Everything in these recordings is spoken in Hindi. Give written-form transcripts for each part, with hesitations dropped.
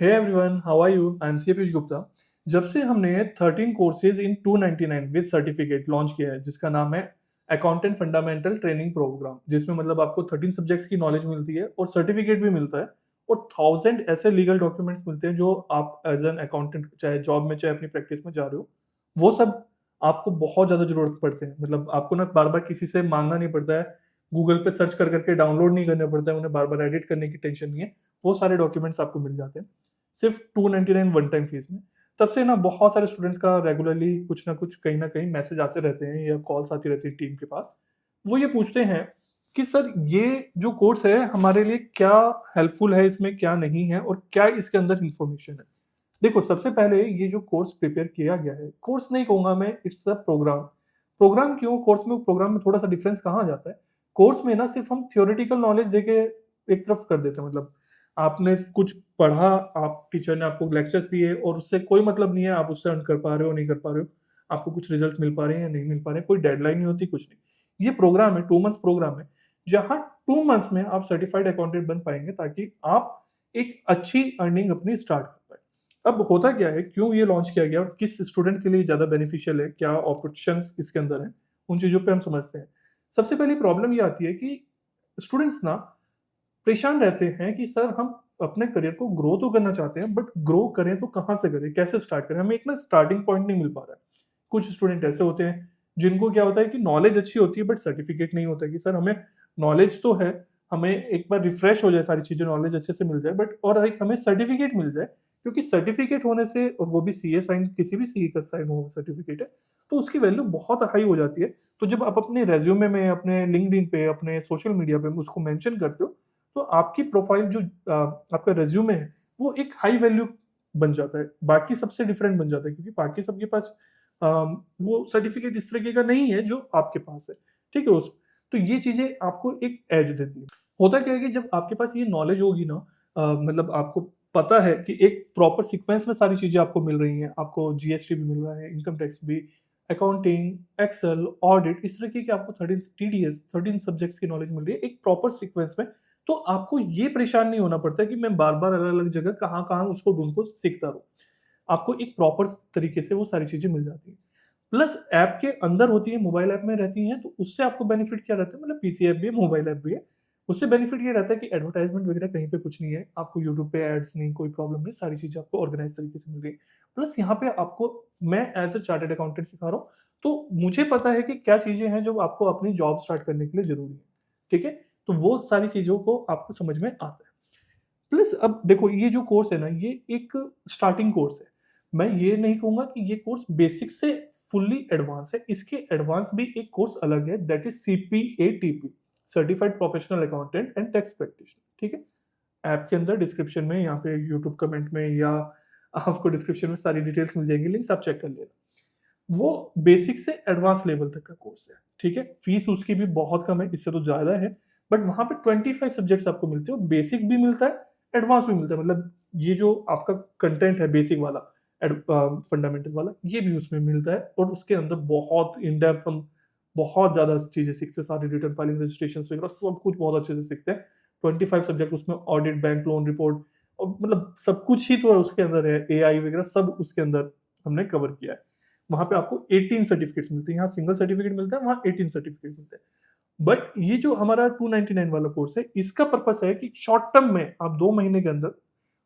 Hey everyone, how are you? I am C Piyush Gupta. जब से हमने 13 courses in 299 with certificate launch किया है, जिसका नाम है अकाउंटेंट फंडामेंटल ट्रेनिंग प्रोग्राम, जिसमें मतलब आपको 13 सब्जेक्ट्स की नॉलेज मिलती है और सर्टिफिकेट भी मिलता है और 1000 ऐसे लीगल डॉक्यूमेंट्स मिलते हैं जो आप एज एन अकाउंटेंट चाहे जॉब में चाहे अपनी प्रैक्टिस में जा रहे हो, वो सब आपको बहुत ज़्यादा ज़रूरत पड़ते हैं। मतलब आपको ना बार-बार किसी से माँगना नहीं पड़ता है, गूगल पे सर्च कर करके डाउनलोड नहीं करना पड़ता है, उन्हें बार-बार एडिट करने की टेंशन नहीं है। वो सारे डॉक्यूमेंट्स आपको मिल जाते हैं। सिर्फ 299 वन टाइम फीस में। तब से ना बहुत सारे स्टूडेंट्स का रेगुलरली कुछ ना कुछ कहीं न कहीं मैसेज आते रहते हैं या कॉल्स आती रहती है टीम के पास। वो ये पूछते हैं कि सर ये जो कोर्स है हमारे लिए क्या हेल्पफुल है, इसमें क्या नहीं है और क्या इसके अंदर इन्फॉर्मेशन है? देखो, सबसे पहले ये जो कोर्स प्रिपेयर किया गया है, कोर्स नहीं कहूँगा मैं, इट्स अ प्रोग्राम। प्रोग्राम क्यों? प्रोग्राम में थोड़ा-सा डिफरेंस कहाँ आ जाता है? कोर्स में ना सिर्फ हम थ्योरेटिकल नॉलेज देके एक तरफ कर देते हैं। मतलब आपने कुछ पढ़ा, आप टीचर ने आपको लेक्चर्स दिए और उससे कोई मतलब नहीं है आप उससे अर्न कर पा रहे हो, नहीं कर पा रहे हो। आपको कुछ रिजल्ट मिल पा रहे हैं या नहीं मिल पा रहे हैं, कोई डेडलाइन नहीं होती, कुछ नहीं। ये प्रोग्राम है, 2 मंथ्स प्रोग्राम है, जहाँ 2 मंथ्स में आप सर्टिफाइड अकाउंटेंट बन पाएँगे ताकि आप एक अच्छी अर्निंग अपनी स्टार्ट कर पाएँ। अब होता क्या है, क्यों ये लॉन्च किया गया और किस स्टूडेंट के लिए ज़्यादा बेनिफिशियल है, क्या ऑप्शंस इसके अंदर हैं, उन चीज़ों पे हम समझते हैं। सबसे पहली प्रॉब्लम ये आती है कि स्टूडेंट्स ना परेशान रहते हैं कि सर हम अपने करियर को ग्रो तो करना चाहते हैं, बट ग्रो करें तो कहाँ से करें, कैसे स्टार्ट करें? हमें एक ना स्टार्टिंग पॉइंट नहीं मिल पा रहा है। कुछ स्टूडेंट ऐसे होते हैं जिनको क्या होता है कि नॉलेज अच्छी होती है बट सर्टिफिकेट नहीं होता है कि सर हमें नॉलेज तो है, हमें एक बार रिफ्रेश हो जाए सारी चीज़ें, नॉलेज अच्छे से मिल जाए, बट और एक हमें सर्टिफिकेट मिल जाए, क्योंकि सर्टिफिकेट होने से, और वो भी सीए साइन, किसी भी सीए का साइन हुआ सर्टिफिकेट है, तो उसकी वैल्यू बहुत हाई हो जाती है। तो जब आप अपने रिज्यूमे में, अपने लिंक्डइन पे, अपने सोशल मीडिया पे उसको मेंशन करते हो, तो आपकी प्रोफाइल जो आपका रिज्यूमे है, वो एक हाई वैल्यू बन जाता है, बाकी सबसे डिफरेंट बन जाता है, क्योंकि बाकी सबके पास वो सर्टिफिकेट इस तरीके का नहीं है जो आपके पास है, ठीक है? उस तो ये चीज़ें आपको एक एज देती है। होता क्या है कि जब आपके पास ये नॉलेज होगी ना, मतलब आपको पता है कि एक प्रॉपर सीक्वेंस में सारी चीज़ें आपको मिल रही हैं, आपको जीएसटी भी मिल रहा है, इनकम टैक्स भी, अकाउंटिंग, एक्सेल, ऑडिट, इस तरीके की आपको 13 टीडीएस 13 सब्जेक्ट्स की नॉलेज मिल रही है एक प्रॉपर सीक्वेंस में। तो आपको ये परेशान नहीं होना पड़ता कि मैं बार-बार अलग-अलग जगह कहाँ-कहाँ उसको ढूँढ को सीखता रहूँ। आपको एक प्रॉपर तरीके से वो सारी चीज़ें मिल जाती हैं। प्लस ऐप के अंदर होती है, मोबाइल ऐप में रहती हैं, तो उससे आपको बेनिफिट क्या रहता है, मतलब पीसी ऐप भी है, मोबाइल ऐप भी है। उससे बेनिफिट ये रहता है कि एडवर्टाइज़मेंट वगैरह कहीं पे कुछ नहीं है। आपको यूट्यूब पे एड्स नहीं, कोई प्रॉब्लम नहीं, सारी चीज़ें आपको ऑर्गनाइज़ तरीके से मिल रही है। प्लस यहाँ पे आपको, मैं एज़ अ चार्टर्ड अकाउंटेंट सिखा रहा हूँ, तो मुझे पता है कि क्या चीज़ें हैं जो आपको अपनी जॉब स्टार्ट करने के लिए ज़रूरी है। ठीक है? तो वो सारी चीज़ों को आपको समझ में आता है। प्लस अब देखो, ये जो कोर्स है ना, ये एक स्टार्टिंग कोर्स है। मैं ये नहीं कहूँगा कि ये कोर्स बेसिक से फुल्ली एडवांस है। इसके एडवांस भी एक कोर्स अलग है, that is CPATP, certified professional accountant and tax practitioner, ठीक है? ऐप के अंदर डिस्क्रिप्शन में, यहाँ पे यूट्यूब कमेंट में, या आपको डिस्क्रिप्शन में सारी डिटेल्स मिल जाएँगी, लिंक्स आप चेक कर लेना। वो बेसिक से एडवांस लेवल तक का कोर्स है, ठीक है? फीस उसकी भी बहुत कम है, इससे तो ज़्यादा है, बट वहाँ पे 25 सब्जेक्ट्स आपको मिलते हैं, बेसिक भी मिलता है, एडवांस भी मिलता है। मतलब ये जो आपका कंटेंट है बेसिक वाला, फंडामेंटल वाला, ये भी उसमें मिलता है और उसके अंदर बहुत इन डेप्थ हम बहुत ज़्यादा चीज़ें सीखते हैं, सारी रिटर्न फाइलिंग, रजिस्ट्रेशंस वगैरह सब कुछ बहुत अच्छे से सीखते हैं। 25 सब्जेक्ट उसमें, ऑडिट, बैंक लोन रिपोर्ट, और मतलब सब कुछ ही तो है उसके अंदर है, एआई वगैरह सब उसके अंदर हमने कवर किया है। वहाँ पे आपको 18 सर्टिफिकेट्स मिलते हैं, यहाँ सिंगल सर्टिफिकेट मिलता है, वहाँ 18 सर्टिफिकेट मिलते हैं। बट ये जो हमारा 299 वाला कोर्स है, इसका पर्पस है कि शॉर्ट टर्म में आप 2 महीने के अंदर,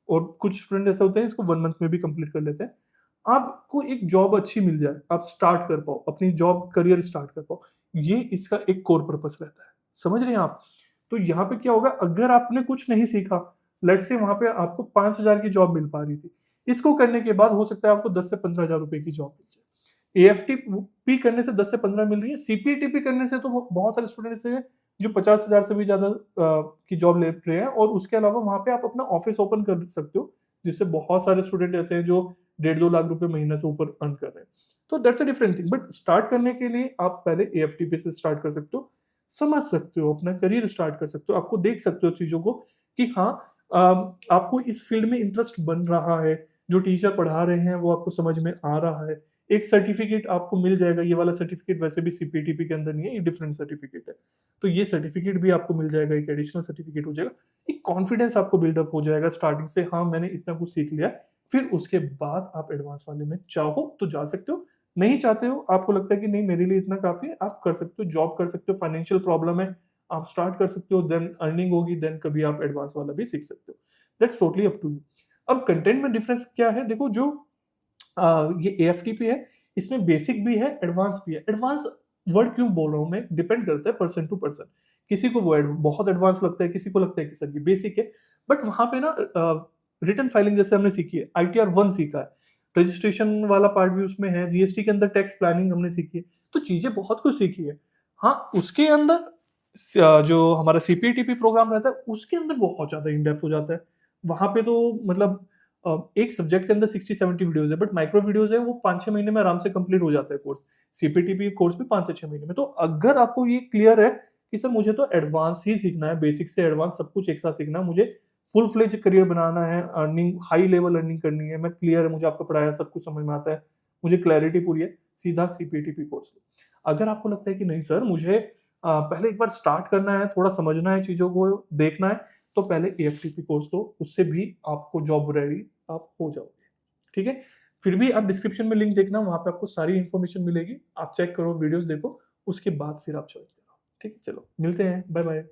और कुछ स्टूडेंट ऐसे होते हैं इसको 1 मंथ में भी कंप्लीट कर लेते हैं। आपको एक जॉब अच्छी मिल जाए, आप स्टार्ट कर पाओ, अपनी जॉब करियर स्टार्ट कर पाओ। ये इसका एक कोर पर्पस रहता है। समझ रहे हैं आप? तो यहाँ पे क्या होगा, अगर आपने कुछ नहीं सीखा, लेट्स से वहाँ पे आपको 5,000 की जॉब मिल पा रही थी। इसको करने के बाद हो सकता है आपको 10 से 15,000 रुपए की जॉब मिल जाए। एएफटीपी करने से 10 से 15 मिल रही है, सीपीटीपी करने से तो बहुत सारे स्टूडेंट ऐसे हैं जो 50,000 से भी ज़्यादा की जॉब ले रहे हैं, और उसके अलावा वहाँ पे आप अपना ऑफिस ओपन कर सकते हो, जिससे बहुत सारे स्टूडेंट ऐसे हैं जो 1.5-2 लाख रुपए महीने से ऊपर अर्न कर रहे हैं। तो that's a different thing, but start करने के लिए आप पहले एएफटीपी से स्टार्ट कर सकते हो, समझ सकते हो, अपना करियर स्टार्ट कर सकते हो, आपको देख सकते हो चीज़ों को कि हाँ, आपको इस फील्ड में इंटरेस्ट बन रहा है, जो टीचर पढ़ा रहे हैं वो आपको समझ में आ रहा है। एक सर्टिफिकेट आपको मिल जाएगा, ये वाला सर्टिफिकेट वैसे भी सीपीटीपी के अंदर नहीं है, ये डिफरेंट सर्टिफिकेट है। तो ये सर्टिफिकेट भी आपको मिल जाएगा, एक एडिशनल सर्टिफिकेट हो जाएगा। एक कॉन्फिडेंस आपको बिल्डअप हो जाएगा स्टार्टिंग से, हाँ मैंने इतना कुछ सीख लिया। फिर उसके बाद आप एडवांस वाले में चाहो तो जा सकते हो, नहीं चाहते हो, आपको लगता है कि नहीं मेरे लिए इतना काफ़ी है, आप कर सकते हो, जॉब कर सकते हो, फाइनेंशियल प्रॉब्लम है, आप स्टार्ट कर सकते हो, देन अर्निंग होगी, देन कभी आप एडवांस वाला भी सीख सकते हो। That's totally up to you. अब कंटेंट में डिफरेंस क्या है? देखो जो ये एएफटीपी है, इसमें बेसिक भी है, एडवांस भी है। एडवांस वर्ड क्यों बोल रहा हूँ मैं, डिपेंड करता है पर्सन टू पर्सन। किसी को वो बहुत एडवांस लगता है, किसी को लगता है कि सर ये बेसिक है। बट वहाँ पे ना रिटर्न फाइलिंग जैसे हमने सीखी है, आईटीआर 1 सीखा है, रजिस्ट्रेशन वाला पार्ट भी उसमें है, जीएसटी के अंदर टैक्स प्लानिंग हमने सीखी है, तो चीज़ें बहुत कुछ सीखी है। हाँ, उसके अंदर जो हमारा सीपीटीपी प्रोग्राम रहता है, उसके अंदर बहुत ज़्यादा इन डेप्थ हो जाता है। वहाँ पे तो मतलब एक सब्जेक्ट के अंदर 60-70 वीडियोज़ है, बट माइक्रो वीडियोज़ है, वो 5-6 महीने में आराम से कंप्लीट हो जाता है कोर्स। सीपीटीपी कोर्स भी 5 से 6 महीने में। तो अगर आपको ये क्लियर है कि सर मुझे तो एडवांस ही सीखना है, बेसिक से एडवांस सब कुछ एक साथ सीखना है, मुझे फुल फ्लेज करियर बनाना है, अर्निंग हाई लेवल अर्निंग करनी है, मैं क्लियर है, मुझे आपका पढ़ाया सब कुछ समझ में आता है, मुझे क्लैरिटी पूरी है, सीधा सीपीटीपी कोर्स लो। अगर आपको लगता है कि नहीं सर मुझे पहले एक बार स्टार्ट करना है, थोड़ा समझना है, चीज़ों को देखना है, तो पहले एएफटीपी कोर्स लो, उससे भी आपको जॉब रेडी आप हो जाओगे। ठीक है? फिर भी आप डिस्क्रिप्शन में लिंक देखना, वहाँ पे आपको सारी इन्फॉर्मेशन मिलेगी। आप चेक करो, वीडियोज़ देखो, उसके बाद फिर आप जॉइन करो। ठीक है? चलो, मिलते हैं। बाय-बाय।